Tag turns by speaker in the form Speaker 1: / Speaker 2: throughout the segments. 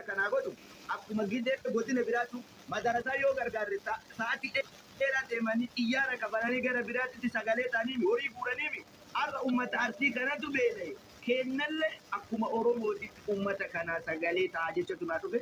Speaker 1: kana godhu akkuma gidee godina biraatu madarasaa yoo gargaarre sa'aatii dheeraa deemanii xiyyaara qabatanii gara biraatti sagalee ta'anii horii fuudhanii har'a uummata Arsii kanatu beela'e. Kennallee akkuma Oromooti uummata kana sagalee ta'a jechuutu naa dhufe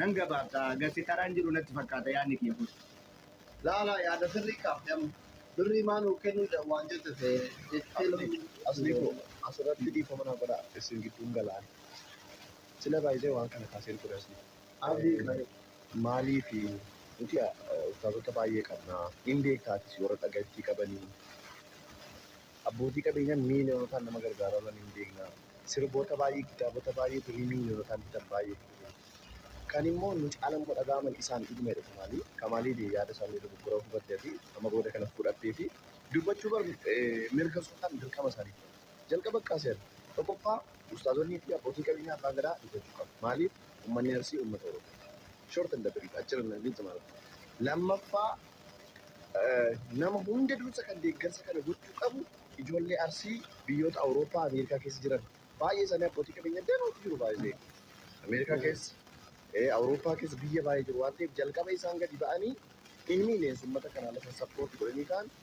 Speaker 1: nan gabaabsa gasi karaan jiru natti fakkaata yaadni kiyya kun.
Speaker 2: Lala yaada sirrii qabdam birrii maanuu kennuudha waan jette ta'e asli ko asirratti dhiifama naa godha isin gidduun galaan sila baay'ee waan kana kaaseen ture asli. Abdii maalii fi nuti ustaazota baay'ee qabna hin beektaatis yeroo dhagahii qabanii abbootii qabeenyaan miiliyoonotaan nama gargaaran hin beekna sirboota baay'ee kitaabota baay'ee birrii miiliyoonotaan bitan baay'ee kan immoo nuti alammoo dhagaaman isaan dhuguma jedhatu maali kamaalii yaada isaanii dogoggora hubattee fi nama booda kana fudhattee fi dubbachuu mirga sootaan dirqama isaanii jalqaba kaasee tokkoffaa ustaazonnii fi abbootii qabeenyaa abbaa gadaa dubbachuu qabu maaliif uummanni Arsii uummata Oromoo short and dabiri achirra nan maal lammaffaa nama hunda dursa kan deeggarsa kana gochuu qabu ijoollee Arsii biyyoota Awurooppaa Ameerikaa keessa jiran baay'ee isaanii abbootii qabeenyaa deemuutu jiru baay'ee Ameerikaa keessa Awurooppaa keessa biyya baay'ee jiru waan ta'eef jalqaba isaan gadi ba'anii inni uummata kanaa lafa sappoortii godhanii kaan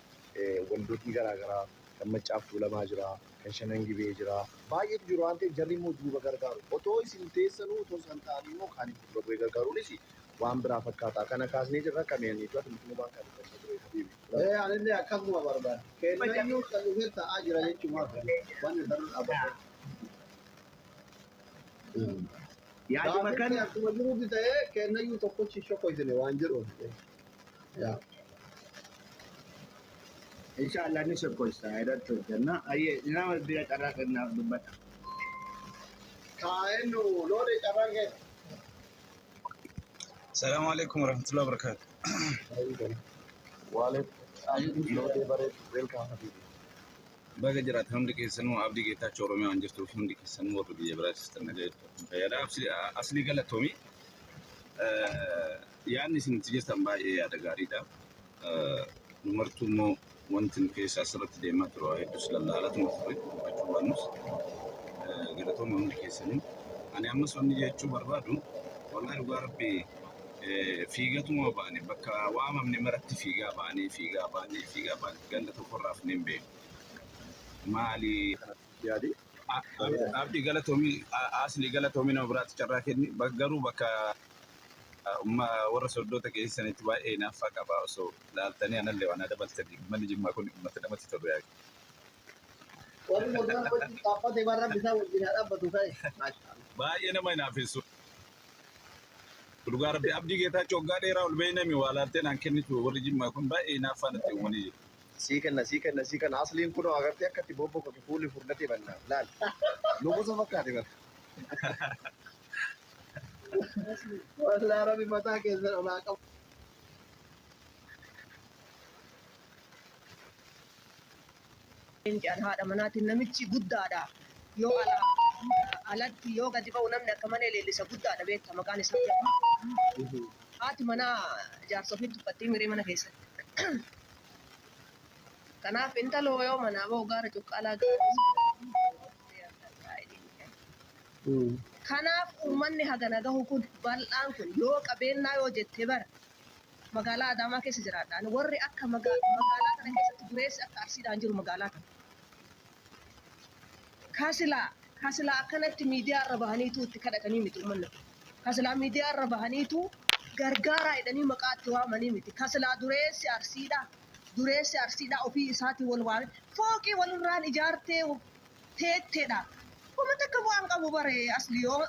Speaker 2: waldootni garaagaraa kan Maccaaf Tuulamaa jira kan Shanan Gibee jira baay'eetu jiru waan ta'eef jarri immoo duuba gargaaru otoo isin teessanuu otoo isaan ta'anii immoo kaan itti duuba bu'ee gargaaruunis waan biraa fakkaata kana kaasnee jirra kamiyyanii tu'atu miti waan kana dubbachaa ture habiibi. Anillee akkasuma barbaada. Kennayyuu kan dhufee ta'aa jira jechuudha waan daruu dhaabate. Yaaduma kan akkuma jiruuti ta'ee kennayyuu tokkochi shokkoisine waan jedhuuf.
Speaker 1: Inshallah ni shokkoisa irratti hojjenna. Ayyee nama bira carraa kennaaf dubbata.
Speaker 2: Kaa'ennu loode carraa kenna.
Speaker 3: السلام عليكم ورحمة الله وبركاته.
Speaker 2: وعليكم loode bareedu welcome habiibi.
Speaker 3: Baga jiraat hundi keessanuu abdii geetaachoo Oromiyaa waan jirtuuf hundi keessanuu warra biyya biraattis tanna fayyada aslii galatoomii yaadni isin itti jirtan baay'ee yaada gaariidha. Numartuu immoo wanti nu keessa asirratti deemaa ture waa hedduus lallaalatuma ture dubbachuu baannus galatoomii hundi keessanuu ani ammas wanni jechuu barbaadu wallahi dhugaa rabbii fiigatuma baane bakka waamamne maratti fiigaa baane ganda tokkorraaf hin beeku. Maali
Speaker 2: yaadi
Speaker 3: abdii galatoomii asli galatoomii nama biraatti carraa kenni garuu bakka warra soddoota keessanitti baay'ee naaffaa qaba osoo laaltanii anallee waan dabaltanii manni jimmaa kun uummata namatti tolu yaadu.
Speaker 2: warri moddaan wajjin xaaffatee barra bisaa wajjin haa dhaabbatu ta'e
Speaker 3: baay'ee nama hinaafessu. Dhugaa rabbi abdii geetaachoo waggaa dheeraa ol beeynami waa laaltee naan kennitu warri jimmaa kun baay'ee naaffaa natti uumanii jiru.
Speaker 2: sii kenna asliin kun agartee akkatti bobbokatu fuulli furdatee bannaa laal lubusa fakkaate bara wallaahi rabbi mataa keessa olaa qabu.
Speaker 4: Haadha manaatiin namichi guddaadha yoo alatti yoo gadi ba'u namni akka malee leellisa guddaadha beekta maqaan isaa jedhama. Haati manaa jaarsa ofii dubbattii mirii mana keessatti. Kanaaf intaloo yoo manaa ba'u gaara cuqqaalaa kanaaf uummanni hagana gahu kun bal'aan kun yoo qabeennaa yoo jettee bara magaalaa Adaamaa keessa jiraadhaan warri akka magaalaa kana keessatti dureessi akka Arsiidhaan jiru magaalaa kana. Kasilaa akkanatti miidiyaa irra bahaniitu itti kadhatanii miti uummanni. Kasilaa miidiyaa irra bahaniitu gargaaraa jedhanii maqaa itti waamanii miti. Kasilaa dureessi Arsiidhaa ofii isaatii wal waame fooqii walirraan ijaartee teetteedha. Uummata akka bu'aan qabu baree asli yoo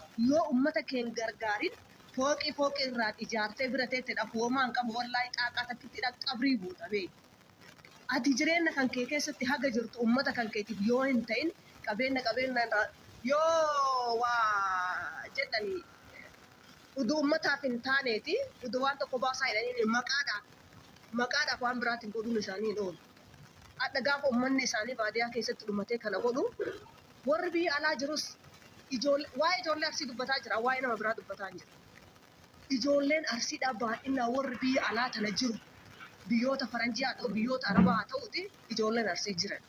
Speaker 4: uummata keen gargaarin fooqii irraan ijaartee bira teetteedha. Foomaan qabu wallaahi xaaqaa takkittidha qabrii buuta bee. Ati jireenya kan kee keessatti haga jirtu uummata kan keetiif yoo hin ta'in qabeenya irraa yoo waa jedhanii uduu uummataaf hin taaneeti uduu waan tokko baasaa jedhanii maqaadhaaf waan biraatiin godhuun isaanii hin oolu. Adda gaafa uummanni isaanii baadiyyaa keessatti dhumatee kana godhu warri biyya alaa jirus waa'ee ijoollee Arsii dubbataa jira waa'ee nama biraa dubbataa hin jiru. Ijoolleen Arsiidhaa baay'inaan warri biyya alaa tana jiru biyyoota Faranjii haa ta'u biyyoota Arabaa haa ta'uti ijoolleen Arsii jiran.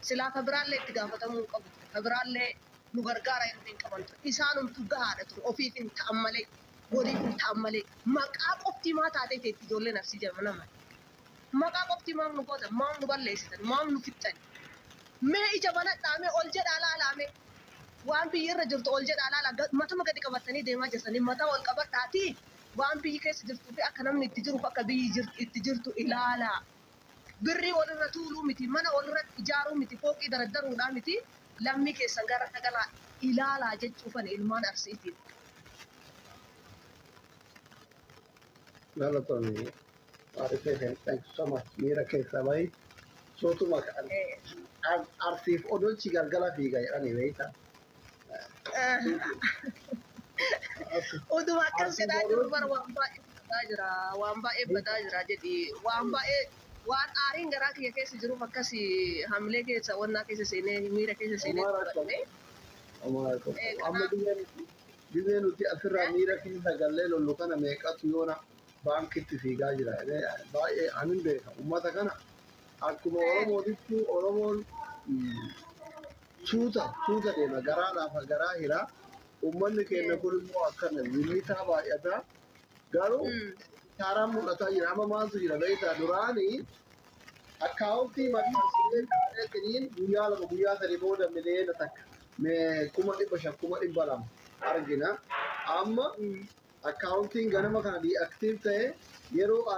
Speaker 4: Silaa kabiraallee itti gaafatamuu qabu. Kabiraallee nu gargaara hin qaban ture. Isaanumtu gahaadha ture ofiif hin ta'an malee waliif hin ta'an malee maqaa qofti maa taatee teetti ijoolleen arsii jedhama nama. Maqaa qofti maaf nu gootan maaf nu balleessitan maaf nu fixxan. Mee ija banadhaa mee ol jedhaa laalaa mee waan biyyi irra jirtu ol jedhaa laalaa matuma gadi qabatanii deemaa jirtanii mataa ol qabadhaatii waan biyyi keessa jirtuu fi akka namni itti jiru akka biyyi itti jirtu ilaalaa. Birrii walirra tuuluu miti mana walirratti ijaaruu miti fooqii daradaruudhaa miti lammii keessan gara dhagaraa ilaalaa jechuufan ilmaan arsiitiin.
Speaker 2: Galatoomi. Thank you so much. Miira keessa bahi. Sootuma arsiif odolchi galgala fiiga jedhanii beektaa.
Speaker 4: Oduma akkas jedhaa jiru bara waan baay'ee badaa jira jedhi waan baay'ee waan aariin garaa kiyya keessa jiruuf akkas hamilee keessa wannaa keessa seenee miira keessa seenee fudhatame.
Speaker 2: Amma dhibee nuti asirraa miira keessa gallee lollu kana meeqatu yoona baankitti fiigaa jira. Baay'ee anin beeka uummata kana akkuma Oromootitti Oromoon suuta deema garaadhaaf garaa hiraa. Uummanni keenya kun immoo akkana miliitaa baay'ataa garuu kaaraan mul'ataa jira. Amma maaltu jira beektaa duraanii akkaawuntii maxxansilee kaadheetiniin guyyaa lama guyyaa sadii booda miliyoona takka 500,000 argina. Amma akkaawuntiin ganama kana di'aktiif ta'e yeroo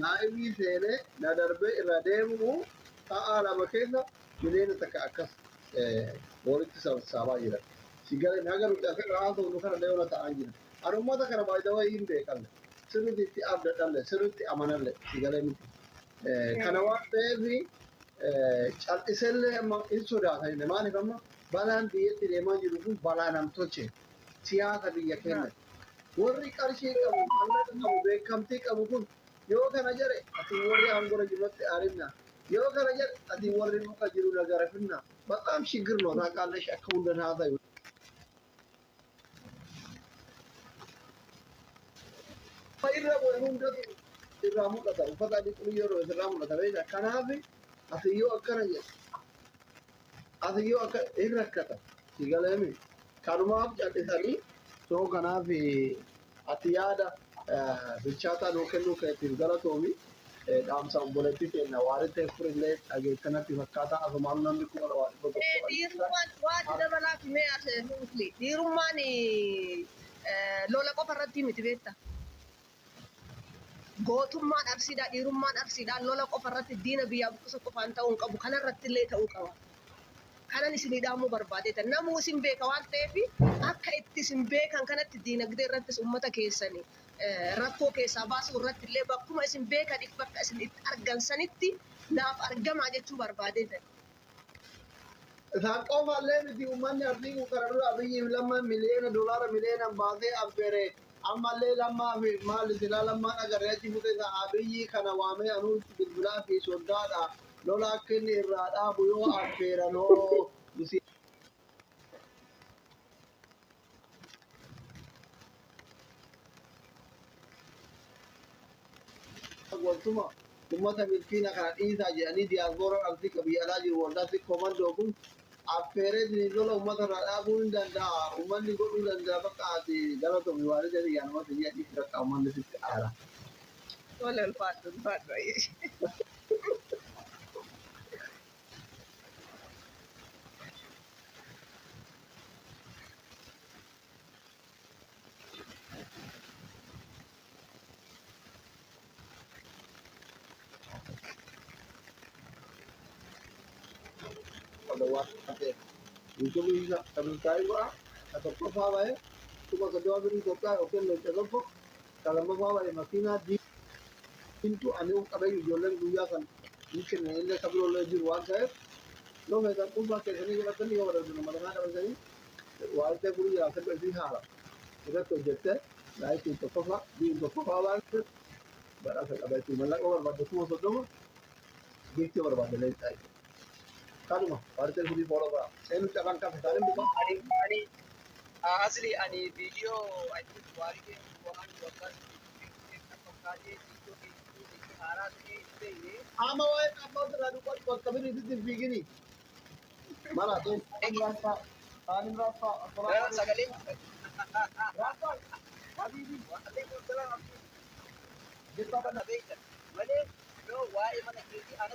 Speaker 2: naa'ibii seenee na darbee irra deemu ta'a lama keessa miliyoona takka akkas walitti sassaabaa jira. Sigara naga nuti asirraa haasa'u nu kana leewna ta'an jira. Ani uummata kana baay'ee hin beekamne. Sirriitti itti abdadhalle, sirriitti amanalle sigara miti. Kana waan ta'eef cal'isellee amma hin sodaatan. Maaliif amma balaan biyyatti deemaa jiru kun balaa namtolchee siyaasa biyya keenya. Warri qarshii qabu, mallaqa qabu, beekamtii qabu kun yoo kana jedhe ati warri aangora jirutti aarinna. Yoo kana jedhe ati warri muka jiru nagarafinna. Baqaam shigir ነው ታውቃለሽ akka hundan haasa'u. Irra bu'e hundatu irraa mul'ata. Uffata adii kun yeroo irraa mul'ata beektaa. Kanaaf ati yoo akkana jedhe ati yoo akka hin rakkata si galeemi. Kanumaaf callisanii soo kanaaf ati yaada bilchaataa nuu kennuu keetiif galatoomi. Dhaamsa obboleettii keenya waan ta'eef furillee dhageettanatti fakkaataa asumaan namni kun waan
Speaker 4: dhiirummaan waati dabalaaf mee as nuufli dhiirummaan lola qofa irratti miti beekta. Gootummaan arsiidhaa dhiirummaan arsiidhaa lola qofa irratti diina biyyaa buqqisa qofaan ta'uu hin qabu kanarratti illee ta'uu qaba. Kanan isinii dhaamuu barbaadeeta namuu isin beeka waan ta'eef akka itti isin beekan kanatti diinagdee irrattis uummata keessanii rakkoo keessaa baasuu irratti illee bakkuma isin beekaniif bakka isin itti argan sanitti naaf argamaa jechuu barbaadeeta.
Speaker 2: Isaan qofaallee miti uummanni ardii kana dura biyyi lamma miliyoona doolaara miliyoona baasee abbeeree ammallee lammaa fi maal silaa lammaan agarree achi fute isaa biyyi kana waamee anuu bilbilaa fi soddaadha lola akka inni irraa dhaabu yoo abbeeranoo waltuma ummata milkiina kana dhiisaa jedhanii diyaaspoora ardii biyya alaa jiru waldaatti komandoo kun affeeree lola ummata irraa dhaabuu hin danda'a. Uummanni godhuu danda'a bakka ati galatoomii waan jedhu yaanumatti biyya dhiisu rakkaa uummanni sitti aara.
Speaker 4: Tola ulfaatu.
Speaker 2: Itu bisa terus atau apa ya? Cuma kedua beri kota oke lo kalau mau ya makina di pintu anu ada jualan dunia kan mungkin ini sebelum lo jual saya lo mereka pun pakai ini kita kan dia orang dulu mereka kalau saya warga guru ya sampai di hal kita tuh jete naik itu kota di kota awal berasa ada itu malah orang baru semua sudah gitu berbagai lain Kalma, partai guru follow ba. Saya nu caban ka fitarin buka.
Speaker 1: Ani asli ani video I think wari ke wahan dokar kaje itu harat ke ये
Speaker 2: Ama wae kapal terlalu kuat kabir itu begini. Malah tuh Salim Rafa,
Speaker 1: Sagaling. Rafa, habibi. Alaikum salam. Jirta ba na bai? Wani, no, wa'i mana kirki a